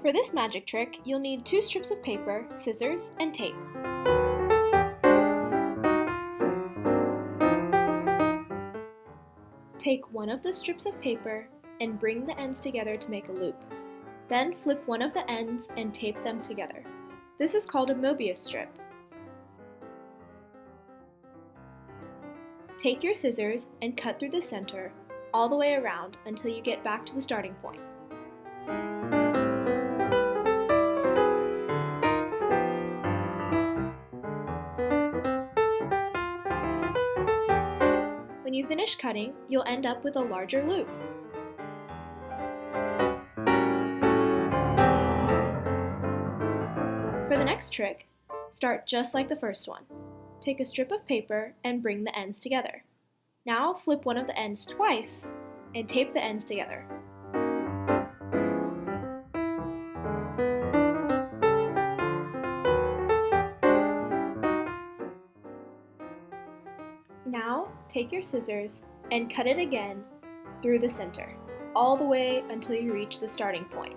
For this magic trick, you'll need 2 strips of paper, scissors, and tape. Take one of the strips of paper and bring the ends together to make a loop. Then flip one of the ends and tape them together. This is called a Mobius strip. Take your scissors and cut through the center all the way around until you get back to the starting point. When you finish cutting, you'll end up with a larger loop. For the next trick, start just like the first one. Take a strip of paper and bring the ends together. Now flip one of the ends twice and tape the ends together. Now take your scissors and cut it again through the center, all the way until you reach the starting point.